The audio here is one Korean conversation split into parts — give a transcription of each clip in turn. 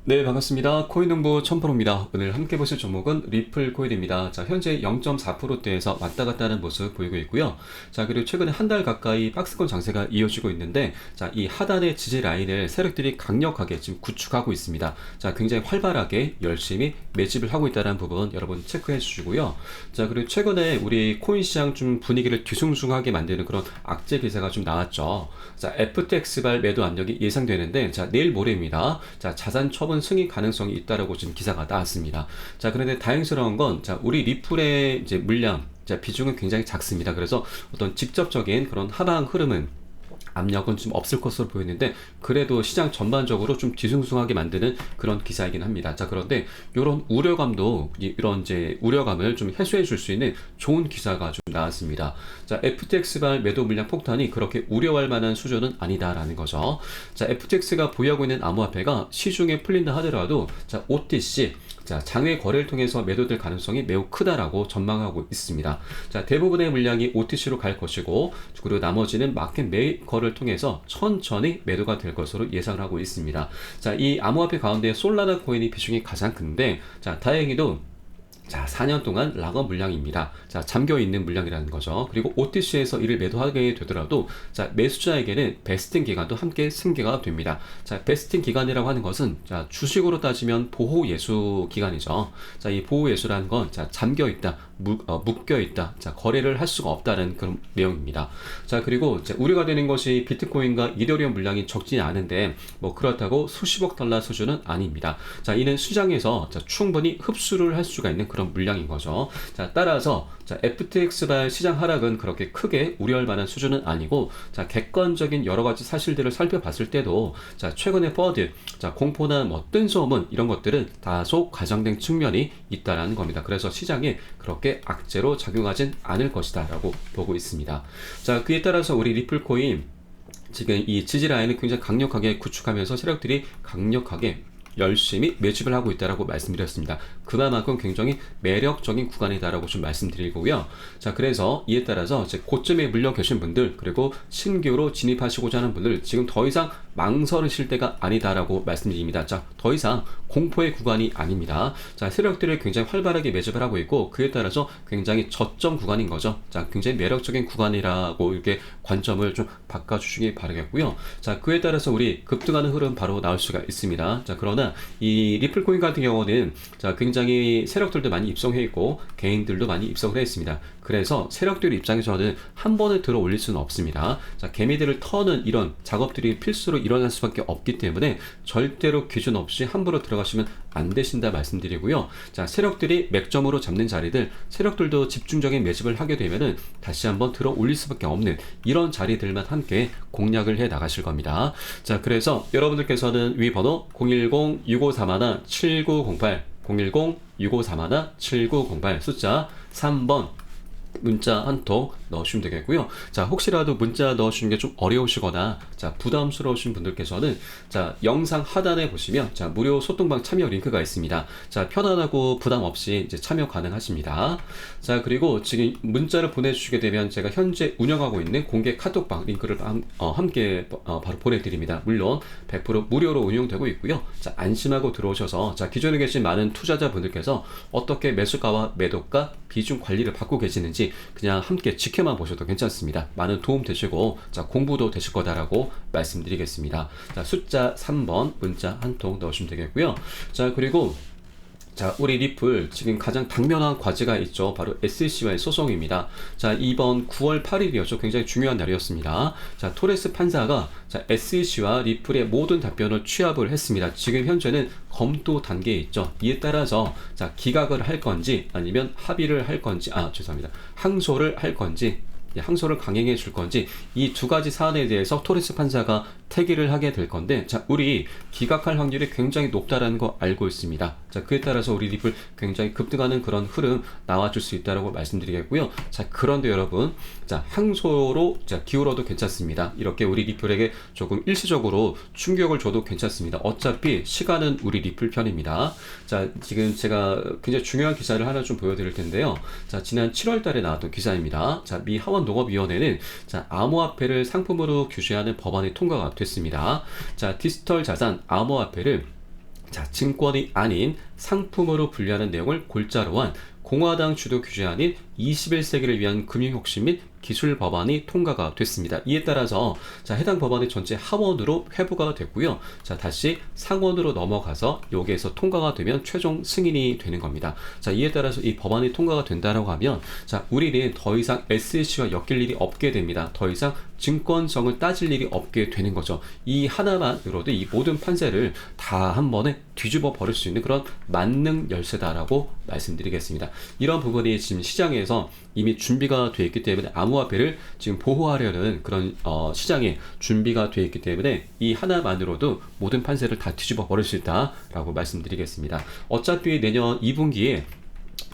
네, 반갑습니다. 코인농부 천프로입니다. 오늘 함께 보실 종목은 리플 코인입니다. 자, 현재 0.4%대에서 왔다 갔다 하는 모습 보이고 있고요. 자, 그리고 최근에 한 달 가까이 박스권 장세가 이어지고 있는데, 자, 이 하단의 지지 라인을 세력들이 강력하게 지금 구축하고 있습니다. 자, 굉장히 활발하게 열심히 매집을 하고 있다는 부분 여러분 체크해 주시고요. 자, 그리고 최근에 우리 코인 시장 좀 분위기를 뒤숭숭하게 만드는 그런 악재 기사가 좀 나왔죠. 자, FTX발 매도 압력이 예상되는데, 자, 내일 모레입니다. 자, 자산 처분 승인 가능성이 있다라고 지금 기사가 나왔습니다. 자, 그런데 다행스러운 건, 자, 우리 리플의 이제 물량, 자, 비중은 굉장히 작습니다. 그래서 어떤 직접적인 그런 하방 흐름은 압력은 좀 없을 것으로 보이는데, 그래도 시장 전반적으로 좀 뒤숭숭하게 만드는 그런 기사이긴 합니다. 자, 그런데 이런 우려감도, 이런 이제 우려감을 좀 해소해 줄 수 있는 좋은 기사가 좀 나왔습니다. 자, FTX발 매도 물량 폭탄이 그렇게 우려할 만한 수준은 아니다라는 거죠. 자, FTX가 보유하고 있는 암호화폐가 시중에 풀린다 하더라도, 자, OTC, 자, 장외 거래를 통해서 매도될 가능성이 매우 크다라고 전망하고 있습니다. 자, 대부분의 물량이 OTC로 갈 것이고, 그리고 나머지는 마켓 메이커를 통해서 천천히 매도가 될 것으로 예상을 하고 있습니다. 자, 이 암호화폐 가운데 솔라나 코인이 비중이 가장 큰데, 자, 다행히도 자, 4년 동안 락업 물량입니다. 자, 잠겨있는 물량이라는 거죠. 그리고 OTC에서 이를 매도하게 되더라도, 자, 매수자에게는 베스팅 기간도 함께 승계가 됩니다. 자, 베스팅 기간이라고 하는 것은, 자, 주식으로 따지면 보호 예수 기간이죠. 자, 이 보호 예수라는 건, 자, 잠겨있다, 묶여있다, 자, 거래를 할 수가 없다는 그런 내용입니다. 자, 그리고 이제 우려가 되는 것이 비트코인과 이더리움 물량이 적지 않은데, 뭐, 그렇다고 수십억 달러 수준은 아닙니다. 자, 이는 시장에서, 자, 충분히 흡수를 할 수가 있는 그런 물량인 거죠. 자, 따라서, 자, FTX발 시장 하락은 그렇게 크게 우려할 만한 수준은 아니고, 자, 객관적인 여러 가지 사실들을 살펴봤을 때도, 자, 최근의 퍼드, 자, 공포나 뭐 뜬소문 이런 것들은 다소 과장된 측면이 있다라는 겁니다. 그래서 시장에 그렇게 악재로 작용하진 않을 것이다라고 보고 있습니다. 자, 그에 따라서 우리 리플코인 지금 이 지지 라인을 굉장히 강력하게 구축하면서 세력들이 강력하게 열심히 매집을 하고 있다라고 말씀드렸습니다. 그만큼 굉장히 매력적인 구간이다라고 좀 말씀드리고요. 자, 그래서 이에 따라서 이제 고점에 물려 계신 분들, 그리고 신규로 진입하시고자 하는 분들, 지금 더 이상 망설이실 때가 아니다라고 말씀드립니다. 자, 더 이상 공포의 구간이 아닙니다. 자, 세력들을 굉장히 활발하게 매집을 하고 있고, 그에 따라서 굉장히 저점 구간인 거죠. 자, 굉장히 매력적인 구간이라고 이렇게 관점을 좀 바꿔주시기 바라겠고요. 자, 그에 따라서 우리 급등하는 흐름 바로 나올 수가 있습니다. 자, 그러나 이 리플코인 같은 경우는, 자, 굉장히 세력들도 많이 입성해 있고 개인들도 많이 입성을 해 있습니다. 그래서 세력들 입장에서는 한 번에 들어 올릴 수는 없습니다. 자, 개미들을 터는 이런 작업들이 필수로 일어날 수밖에 없기 때문에 절대로 기준 없이 함부로 들어가시면 안 되신다 말씀드리고요. 자, 세력들이 맥점으로 잡는 자리들, 세력들도 집중적인 매집을 하게 되면은 다시 한번 들어 올릴 수밖에 없는 이런 자리들만 함께 공략을 해 나가실 겁니다. 자, 그래서 여러분들께서는 위 번호 010-6531-7908 010-6531-7908 숫자 3번 문자 한 통 넣으시면 되겠고요. 자, 혹시라도 문자 넣으시는 게 좀 어려우시거나, 자, 부담스러우신 분들께서는, 자, 영상 하단에 보시면, 자, 무료 소통방 참여 링크가 있습니다. 자, 편안하고 부담 없이 이제 참여 가능하십니다. 자, 그리고 지금 문자를 보내주시게 되면 제가 현재 운영하고 있는 공개 카톡방 링크를 함께 바로 보내드립니다. 물론 100% 무료로 운영되고 있고요. 자, 안심하고 들어오셔서, 자, 기존에 계신 많은 투자자분들께서 어떻게 매수가와 매도가 비중 관리를 받고 계시는지 그냥 함께 지켜만 보셔도 괜찮습니다. 많은 도움 되시고, 자, 공부도 되실 거다라고 말씀드리겠습니다. 자, 숫자 3번 문자 한 통 넣으시면 되겠고요. 자, 그리고 자, 우리 리플 지금 가장 당면한 과제가 있죠. 바로 SEC와의 소송입니다. 자, 이번 9월 8일이었죠. 굉장히 중요한 날이었습니다. 자, 토레스 판사가, 자, SEC와 리플의 모든 답변을 취합을 했습니다. 지금 현재는 검토 단계에 있죠. 이에 따라서, 자, 기각을 할 건지 아니면 합의를 할 건지, 죄송합니다, 항소를 할 건지, 항소를 강행해 줄 건지, 이 두 가지 사안에 대해서 토레스 판사가 태기를 하게 될 건데, 자, 우리 기각할 확률이 굉장히 높다라는 거 알고 있습니다. 자, 그에 따라서 우리 리플 굉장히 급등하는 그런 흐름 나와줄 수 있다라고 말씀드리겠고요. 자, 그런데 여러분, 자, 항소로, 자, 기울어도 괜찮습니다. 이렇게 우리 리플에게 조금 일시적으로 충격을 줘도 괜찮습니다. 어차피 시간은 우리 리플 편입니다. 자, 지금 제가 굉장히 중요한 기사를 하나 좀 보여드릴 텐데요. 자, 지난 7월 달에 나왔던 기사입니다. 자, 미 하원 농업위원회는, 자, 암호화폐를 상품으로 규제하는 법안이 통과가 됐습니다. 자, 디지털 자산 암호화폐를 자, 증권이 아닌 상품으로 분류하는 내용을 골자로 한 공화당 주도 규제안인 21세기를 위한 금융혁신 및 기술 법안이 통과가 됐습니다. 이에 따라서 자, 해당 법안이 전체 하원으로 회부가 됐고요. 자, 다시 상원으로 넘어가서 여기에서 통과가 되면 최종 승인이 되는 겁니다. 자, 이에 따라서 이 법안이 통과가 된다라고 하면 자, 우리는 더 이상 SEC와 엮일 일이 없게 됩니다. 더 이상 증권성을 따질 일이 없게 되는 거죠. 이 하나만으로도 이 모든 판세를 다 한 번에 뒤집어 버릴 수 있는 그런 만능 열쇠다라고 말씀드리겠습니다. 이런 부분이 지금 시장에서 이미 준비가 되어 있기 때문에 암호화폐를 지금 보호하려는 그런 시장에 준비가 되어 있기 때문에 이 하나만으로도 모든 판세를 다 뒤집어 버릴 수 있다라고 말씀드리겠습니다. 어차피 내년 2분기에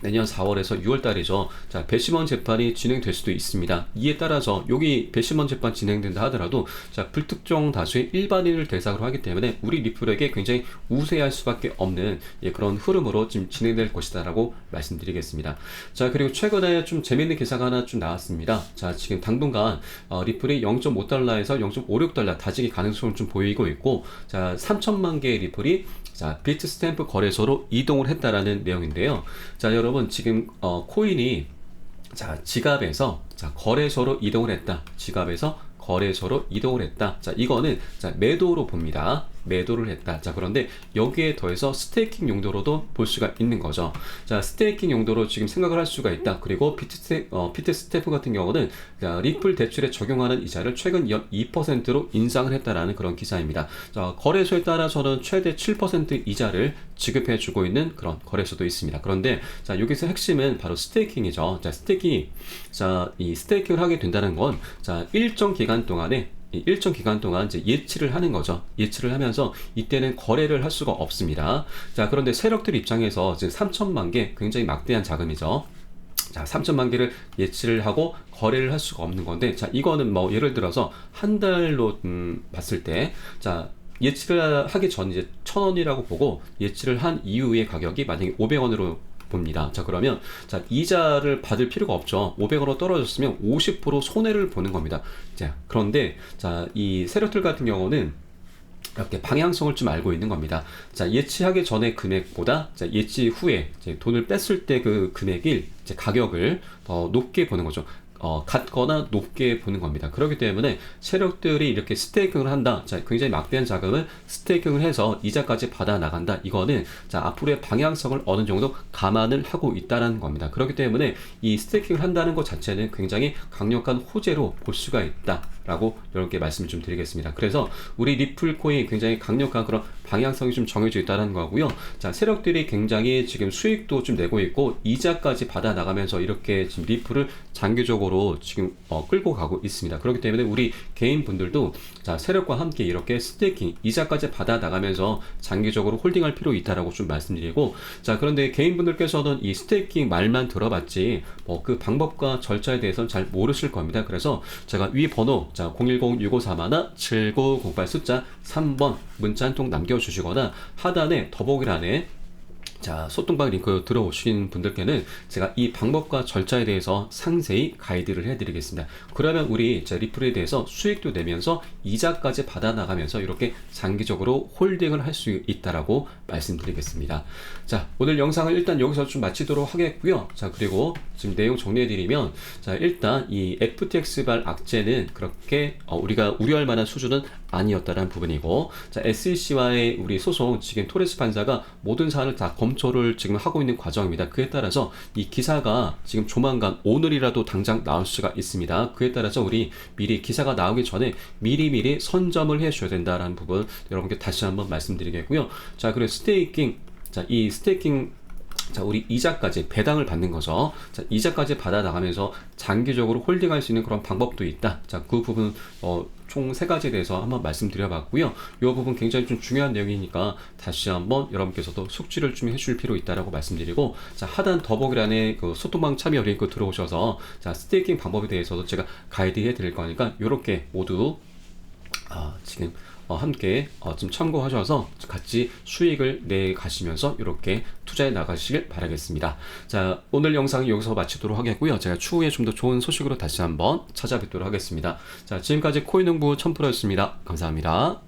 내년 4월에서 6월 달이죠. 자, 배심원 재판이 진행될 수도 있습니다. 이에 따라서 여기 배심원 재판 진행된다 하더라도 자, 불특정 다수의 일반인을 대상으로 하기 때문에 우리 리플에게 굉장히 우세할 수밖에 없는 그런 흐름으로 지금 진행될 것이다라고 말씀드리겠습니다. 자, 그리고 최근에 좀 재밌는 기사가 하나 좀 나왔습니다. 자, 지금 당분간 리플이 0.5달러에서 0.56달러 다지기 가능성을 좀 보이고 있고, 자, 3천만 개의 리플이 자, 비트 스탬프 거래소로 이동을 했다라는 내용인데요. 자, 여러분 지금 코인이 자, 지갑에서 자, 거래소로 이동을 했다. 지갑에서 거래소로 이동을 했다. 자, 이거는 자, 매도로 봅니다. 매도를 했다. 자, 그런데 여기에 더해서 스테이킹 용도로도 볼 수가 있는 거죠. 자, 스테이킹 용도로 지금 생각을 할 수가 있다. 그리고 비트 스탬프 같은 경우는 자, 리플 대출에 적용하는 이자를 최근 연 2%로 인상을 했다라는 그런 기사입니다. 자, 거래소에 따라서는 최대 7% 이자를 지급해 주고 있는 그런 거래소도 있습니다. 그런데 자, 여기서 핵심은 바로 스테이킹이죠. 자, 스테이킹이 자, 이 스테이킹을 하게 된다는 건 자, 일정 기간 동안에 이제 예치를 하는 거죠. 예치를 하면서 이때는 거래를 할 수가 없습니다. 자, 그런데 세력들 입장에서 지금 3천만 개 굉장히 막대한 자금이죠. 자, 3천만 개를 예치를 하고 거래를 할 수가 없는 건데, 자, 이거는 뭐 예를 들어서 한 달로 봤을 때, 자, 예치를 하기 전 이제 1,000원이라고 보고 예치를 한 이후의 가격이 만약에 500원으로 봅니다. 자, 그러면 자, 이자를 받을 필요가 없죠. 500원으로 떨어졌으면 50% 손해를 보는 겁니다. 자, 그런데 자, 이 세력들 같은 경우는 이렇게 방향성을 좀 알고 있는 겁니다. 자, 예치하기 전의 금액보다 자, 예치 후에 이제 돈을 뺐을 때 그 금액일 이제 가격을 더 높게 보는 거죠. 같거나 높게 보는 겁니다. 그렇기 때문에 세력들이 이렇게 스테이킹을 한다. 자, 굉장히 막대한 자금을 스테이킹을 해서 이자까지 받아 나간다. 이거는 자, 앞으로의 방향성을 어느 정도 감안을 하고 있다는 겁니다. 그렇기 때문에 이 스테이킹을 한다는 것 자체는 굉장히 강력한 호재로 볼 수가 있다라고 이렇게 말씀을 좀 드리겠습니다. 그래서 우리 리플 코인 굉장히 강력한 그런 방향성이 좀 정해져 있다는 거고요. 자, 세력들이 굉장히 지금 수익도 좀 내고 있고 이자까지 받아 나가면서 이렇게 지금 리플을 장기적으로 지금 끌고 가고 있습니다. 그렇기 때문에 우리 개인분들도 자, 세력과 함께 이렇게 스테이킹 이자까지 받아 나가면서 장기적으로 홀딩할 필요 있다라고 좀 말씀드리고, 자, 그런데 개인분들께서는 이 스테이킹 말만 들어봤지 그 방법과 절차에 대해서는 잘 모르실 겁니다. 그래서 제가 위 번호 자, 010-6541-7908 숫자 3번 문자 한 통 남겨주시거나 하단에 더보기란에 자, 소통방 링크 들어오신 분들께는 제가 이 방법과 절차에 대해서 상세히 가이드를 해드리겠습니다. 그러면 우리 리플에 대해서 수익도 내면서 이자까지 받아 나가면서 이렇게 장기적으로 홀딩을 할 수 있다라고 말씀드리겠습니다. 자, 오늘 영상을 일단 여기서 좀 마치도록 하겠고요. 자, 그리고 지금 내용 정리해드리면 자, 일단 이 FTX발 악재는 그렇게 우리가 우려할 만한 수준은 아니었다는 부분이고, 자, SEC와의 우리 소송 지금 토레스 판사가 모든 사안을 다 검토를 지금 하고 있는 과정입니다. 그에 따라서 이 기사가 지금 조만간 오늘이라도 당장 나올 수가 있습니다. 그에 따라서 우리 미리 기사가 나오기 전에 미리미리 선점을 해줘야 된다는 부분 여러분께 다시 한번 말씀드리겠고요. 자, 그리고 스테이킹, 자, 이 스테이킹 자, 우리 이자까지 배당을 받는 거죠. 자, 이자까지 받아 나가면서 장기적으로 홀딩할 수 있는 그런 방법도 있다. 자, 그 부분 총 3가지에 대해서 한번 말씀드려봤고요. 이 부분 굉장히 좀 중요한 내용이니까 다시 한번 여러분께서도 숙지를 좀 해줄 필요 있다라고 말씀드리고, 자, 하단 더보기란에 그 소통방 참여 링크 들어오셔서 자, 스테이킹 방법에 대해서도 제가 가이드해 드릴 거니까 이렇게 모두 지금 함께 좀 참고하셔서 같이 수익을 내 가시면서 이렇게 투자해 나가시길 바라겠습니다. 자, 오늘 영상은 여기서 마치도록 하겠고요. 제가 추후에 좀 더 좋은 소식으로 다시 한번 찾아뵙도록 하겠습니다. 자, 지금까지 코인농부 첨프로였습니다. 감사합니다.